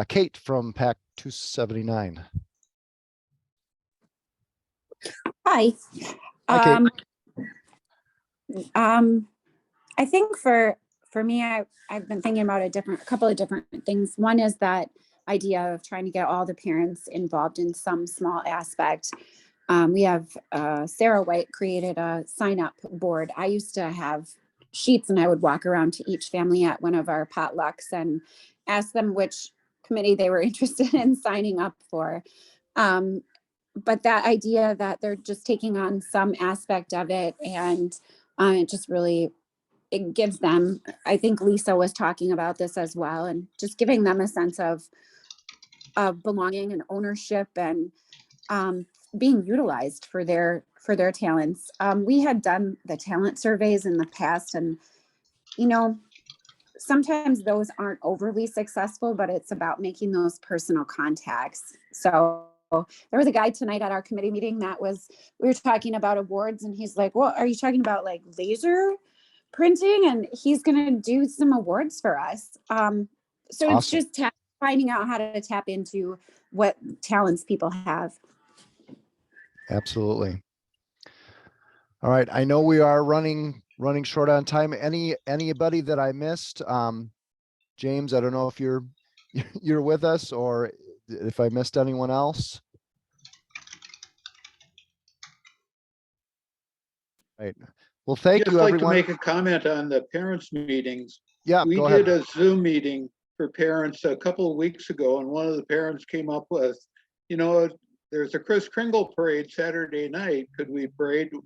[SPEAKER 1] Kate from Pack 279.
[SPEAKER 17] Hi.
[SPEAKER 1] Hi, Kate.
[SPEAKER 17] I think for me, I've been thinking about a couple of different things. One is that idea of trying to get all the parents involved in some small aspect. We have Sarah White created a sign up board. I used to have sheets, and I would walk around to each family at one of our potlucks and ask them which committee they were interested in signing up for. But that idea that they're just taking on some aspect of it, and it just really, it gives them, I think Lisa was talking about this as well, and just giving them a sense of belonging and ownership, and being utilized for their talents. We had done the talent surveys in the past, and you know, sometimes those aren't overly successful, but it's about making those personal contacts. So there was a guy tonight at our committee meeting we were talking about awards, and he's like, well, are you talking about like laser printing? And he's going to do some awards for us. So
[SPEAKER 1] Awesome.
[SPEAKER 17] it's just finding out how to tap into what talents people have.
[SPEAKER 1] Absolutely. All right. I know we are running short on time. Anybody that I missed? James, I don't know if you're with us, or if I missed anyone else. Right. Well, thank you,
[SPEAKER 5] like
[SPEAKER 1] everyone.
[SPEAKER 5] to make a comment on the parents' meetings.
[SPEAKER 1] Yeah,
[SPEAKER 5] we
[SPEAKER 1] go
[SPEAKER 5] did
[SPEAKER 1] ahead.
[SPEAKER 5] a Zoom meeting for parents a couple of weeks ago, and one of the parents came up with, you know, there's a Kris Kringle parade Saturday night. Could we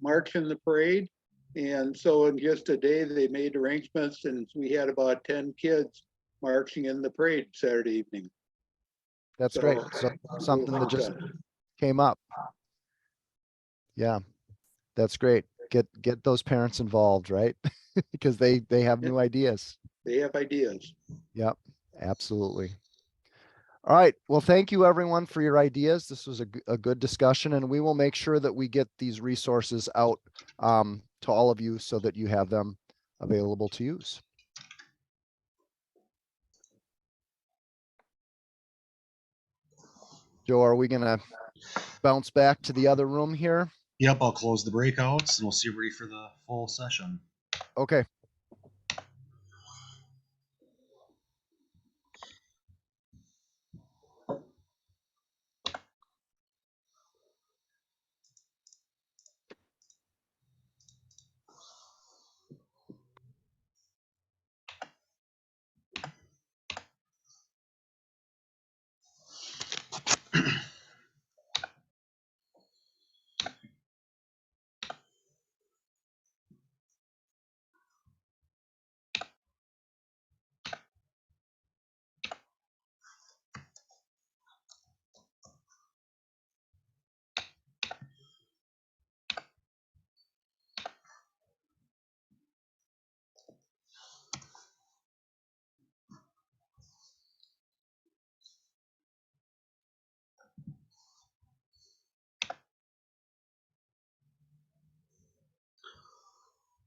[SPEAKER 5] march in the parade? And so in just a day, they made arrangements, and we had about 10 kids marching in the parade Saturday evening.
[SPEAKER 1] That's great. So something that just came up. Yeah, that's great. Get those parents involved, right? Because they have new ideas.
[SPEAKER 5] They have ideas.
[SPEAKER 1] Yep, absolutely. All right. Well, thank you everyone for your ideas. This was a good discussion, and we will make sure that we get these resources out to all of you so that you have them available to use. Joe, are we gonna bounce back to the other room here?
[SPEAKER 2] Yep, I'll close the breakouts and we'll see everybody for the full session.
[SPEAKER 1] Okay.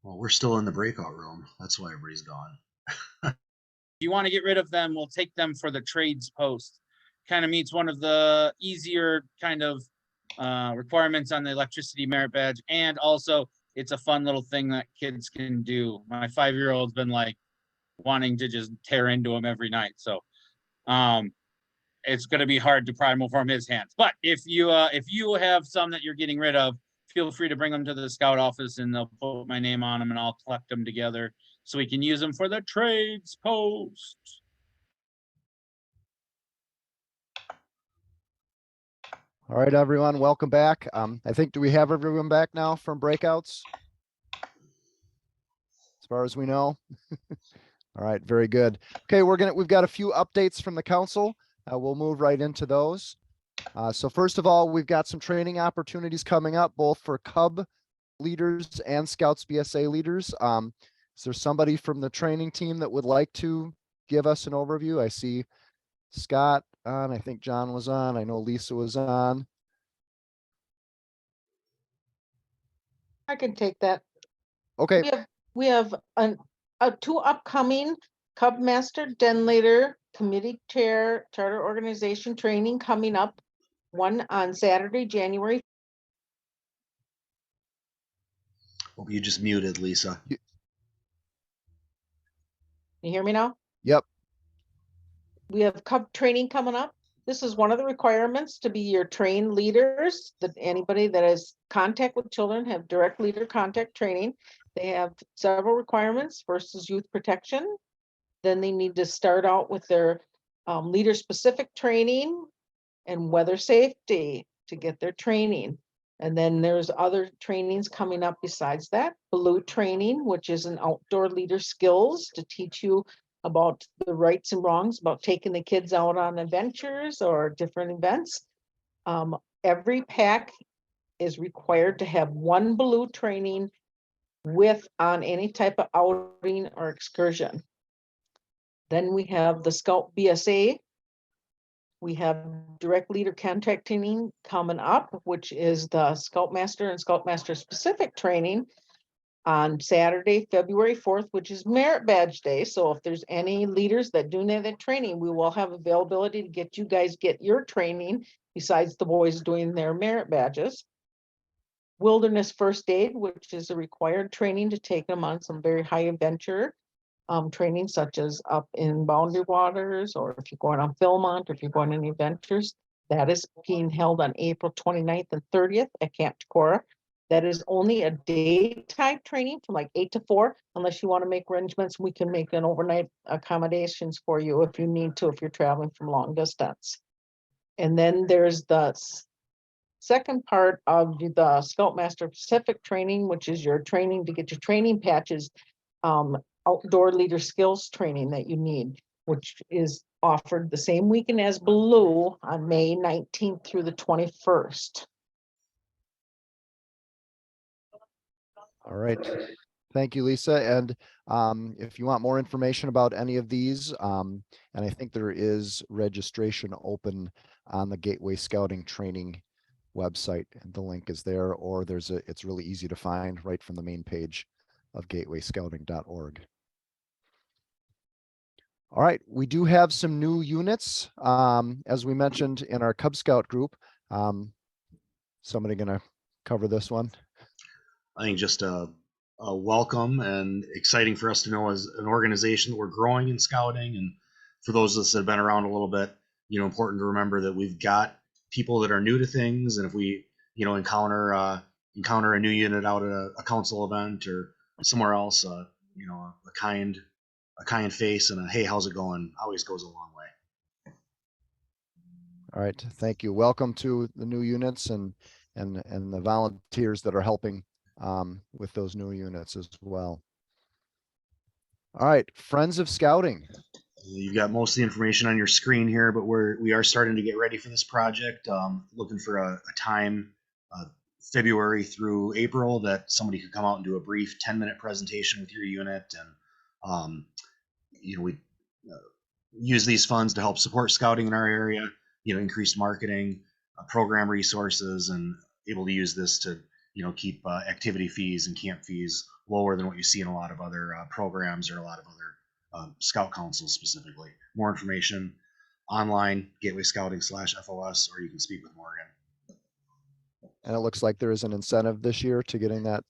[SPEAKER 2] Well, we're still in the breakout room. That's why everybody's gone.
[SPEAKER 6] If you want to get rid of them, we'll take them for the trades post. kind of meets one of the easier kind of requirements on the electricity merit badge. And also it's a fun little thing that kids can do. My 5-year-old's been like wanting to just tear into them every night. So it's going to be hard to pry them from his hands. But if you have some that you're getting rid of, feel free to bring them to the scout office and they'll put my name on them and I'll collect them together so we can use them for the trades post.
[SPEAKER 1] All right, everyone, welcome back. I think, do we have everyone back now from breakouts? As far as we know. All right, very good. Okay, we've got a few updates from the council. We'll move right into those. So first of all, we've got some training opportunities coming up, both for Cub leaders and Scouts BSA leaders. Is there somebody from the training team that would like to give us an overview? I see Scott on, I think John was on, I know Lisa was on.
[SPEAKER 14] I can take that.
[SPEAKER 1] Okay.
[SPEAKER 14] We have two upcoming Cub Master Den Leader Committee Chair Charter Organization training coming up. One on Saturday, January.
[SPEAKER 2] Oh, you just muted, Lisa.
[SPEAKER 14] Can you hear me now?
[SPEAKER 1] Yep.
[SPEAKER 14] We have Cub training coming up. This is one of the requirements to be your trained leaders, that anybody that has contact with children have direct leader contact training. They have several requirements. First is youth protection. Then they need to start out with their leader specific training and weather safety to get their training. And then there's other trainings coming up besides that. Blue training, which is an outdoor leader skills to teach you about the rights and wrongs about taking the kids out on adventures or different events. Every pack is required to have one blue training with on any type of outing or excursion. Then we have the Scout BSA. We have direct leader contact training coming up, which is the Scoutmaster and Scoutmaster specific training on Saturday, February 4th, which is Merit Badge Day. So if there's any leaders that do need that training, we will have availability to get you guys get your training besides the boys doing their merit badges. Wilderness First Aid, which is a required training to take them on some very high adventure training, such as up in Boundary Waters, or if you're going on Philmont, or if you're going on adventures. That is being held on April 29th and 30th at Camp Tacora. That is only a daytime training from like 8 to 4, unless you want to make arrangements. We can make an overnight accommodations for you if you need to, if you're traveling from long distance. And then there's the second part of the Scoutmaster Pacific training, which is your training to get your training patches, outdoor leader skills training that you need, which is offered the same weekend as Blue on May 19th through the 21st.
[SPEAKER 1] All right. Thank you, Lisa. And if you want more information about any of these, and I think there is registration open on the Gateway Scouting Training website, and the link is there, or it's really easy to find right from the main page of gatewayscouting.org. All right, we do have some new units, as we mentioned in our Cub Scout group. Somebody gonna cover this one?
[SPEAKER 2] I think just a welcome and exciting for us to know as an organization that we're growing in scouting. And for those of us that have been around a little bit, important to remember that we've got people that are new to things. And if we, encounter a new unit out at a council event or somewhere else, a kind face and a, hey, how's it going, always goes a long way.
[SPEAKER 1] All right, thank you. Welcome to the new units and the volunteers that are helping with those new units as well. All right, Friends of Scouting.
[SPEAKER 2] You've got most of the information on your screen here, but we are starting to get ready for this project. Looking for a time, February through April, that somebody could come out and do a brief 10-minute presentation with your unit. And, we use these funds to help support scouting in our area, increased marketing, program resources, and able to use this to, keep activity fees and camp fees lower than what you see in a lot of other programs or a lot of other Scout councils specifically. More information online, Gateway Scouting/FOS, or you can speak with Morgan.
[SPEAKER 1] And it looks like there is an incentive this year to getting that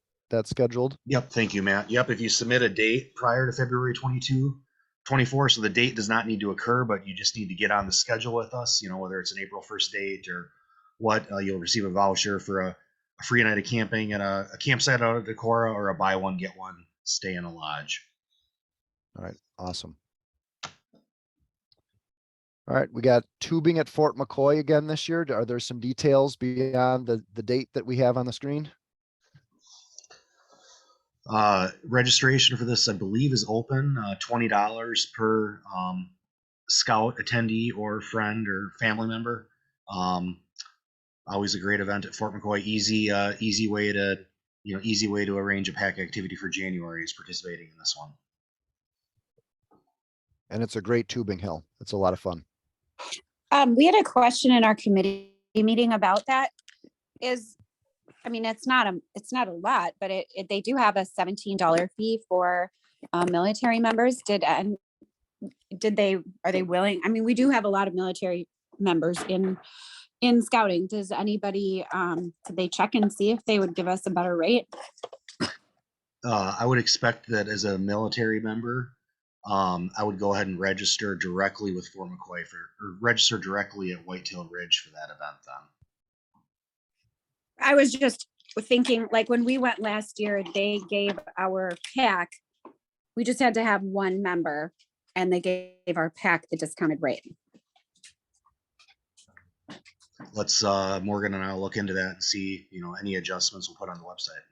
[SPEAKER 1] scheduled.
[SPEAKER 2] Yep, thank you, Matt. Yep, if you submit a date prior to February 24, so the date does not need to occur, but you just need to get on the schedule with us, whether it's an April 1st date or what, you'll receive a voucher for a free night of camping at a campsite out of Decorah, or a buy one, get one stay in a lodge.
[SPEAKER 1] All right, awesome. All right, we got tubing at Fort McCoy again this year. Are there some details beyond the date that we have on the screen?
[SPEAKER 2] Registration for this, I believe, is open. $20 per scout attendee or friend or family member. Always a great event at Fort McCoy. Easy way to arrange a pack activity for January is participating in this one.
[SPEAKER 1] And it's a great tubing hill. It's a lot of fun.
[SPEAKER 17] We had a question in our committee meeting about that. It's not a lot, but they do have a $17 fee for military members. Are they willing? I mean, we do have a lot of military members in scouting. Does anybody, did they check and see if they would give us a better rate?
[SPEAKER 2] I would expect that as a military member, I would go ahead and register directly with Fort McCoy or register directly at Whitetail Ridge for that event then.
[SPEAKER 17] I was just thinking, like when we went last year, they gave our pack. We just had to have one member and they gave our pack the discounted rate.
[SPEAKER 2] Let's Morgan and I will look into that and see, any adjustments we'll put on the website.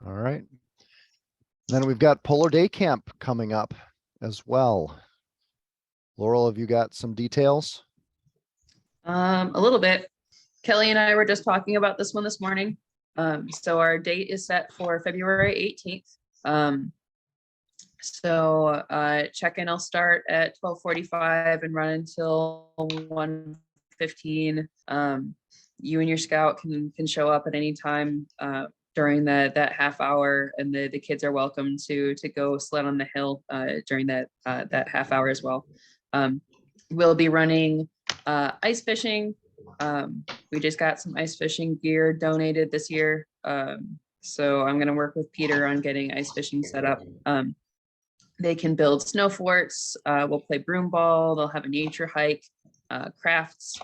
[SPEAKER 1] All right. Then we've got Polar Day Camp coming up as well. Laurel, have you got some details?
[SPEAKER 3] A little bit. Kelly and I were just talking about this one this morning. So our date is set for February 18th. Check-in will start at 12:45 and run until 1:15. You and your scout can show up at any time during that half hour, and the kids are welcome to go sled on the hill during that half hour as well. We'll be running ice fishing. We just got some ice fishing gear donated this year. So I'm going to work with Peter on getting ice fishing set up. They can build snow forts. We'll play broom ball. They'll have a nature hike, crafts.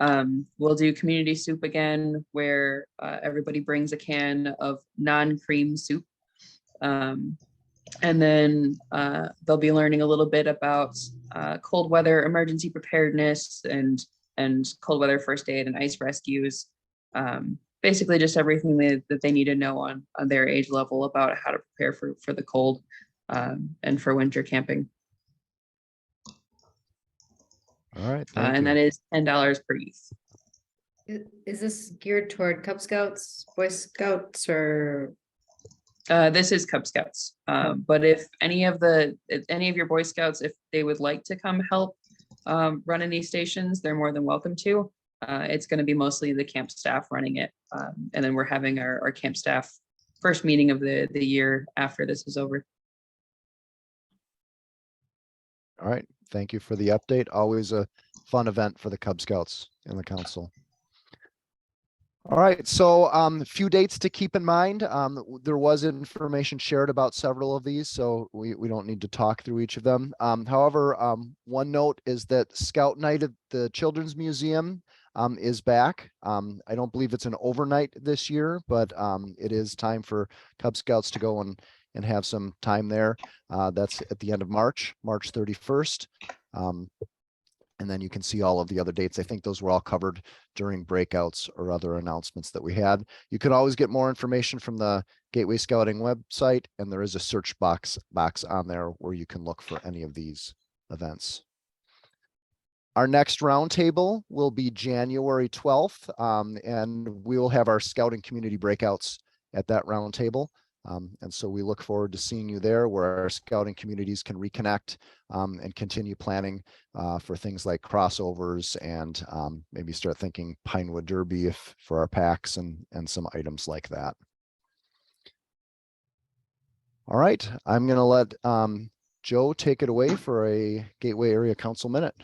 [SPEAKER 3] We'll do community soup again, where everybody brings a can of non-cream soup. And then they'll be learning a little bit about cold weather emergency preparedness and cold weather first aid and ice rescues. Basically just everything that they need to know on their age level about how to prepare for the cold and for winter camping.
[SPEAKER 1] All right.
[SPEAKER 3] And that is $10 per youth.
[SPEAKER 18] Is this geared toward Cub Scouts, Boy Scouts, or?
[SPEAKER 3] This is Cub Scouts. But if any of your Boy Scouts, if they would like to come help run in these stations, they're more than welcome to. It's going to be mostly the camp staff running it. And then we're having our camp staff first meeting of the year after this is over.
[SPEAKER 1] All right. Thank you for the update. Always a fun event for the Cub Scouts and the council. All right, so a few dates to keep in mind. There was information shared about several of these, so we don't need to talk through each of them. However, one note is that Scout Night at the Children's Museum is back. I don't believe it's an overnight this year, but it is time for Cub Scouts to go and have some time there. That's at the end of March 31st. And then you can see all of the other dates. I think those were all covered during breakouts or other announcements that we had. You can always get more information from the Gateway Scouting website, and there is a search box on there where you can look for any of these events. Our next roundtable will be January 12th, and we will have our scouting community breakouts at that roundtable. And so we look forward to seeing you there, where our scouting communities can reconnect and continue planning for things like crossovers and maybe start thinking Pinewood Derby for our packs and some items like that. All right, I'm going to let Joe, take it away for a Gateway Area Council minute.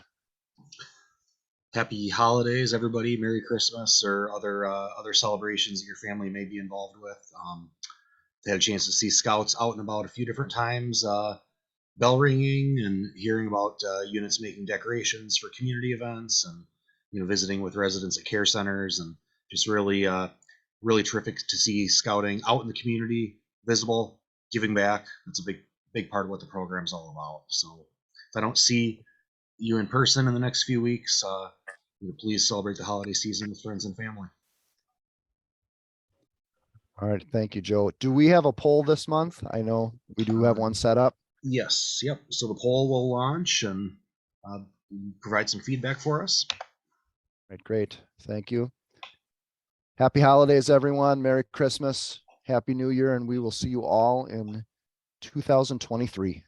[SPEAKER 2] Happy holidays, everybody. Merry Christmas or other celebrations that your family may be involved with. Had a chance to see scouts out and about a few different times, bell ringing and hearing about units making decorations for community events, and visiting with residents at care centers, and just really really terrific to see scouting out in the community, visible, giving back. That's a big part of what the program's all about. So if I don't see you in person in the next few weeks, please celebrate the holiday season with friends and family.
[SPEAKER 1] All right, thank you, Joe. Do we have a poll this month? I know we do have one set up.
[SPEAKER 2] Yes, yep. So the poll will launch and provide some feedback for us.
[SPEAKER 1] Right, great. Thank you. Happy holidays, everyone. Merry Christmas. Happy New Year, and we will see you all in 2023.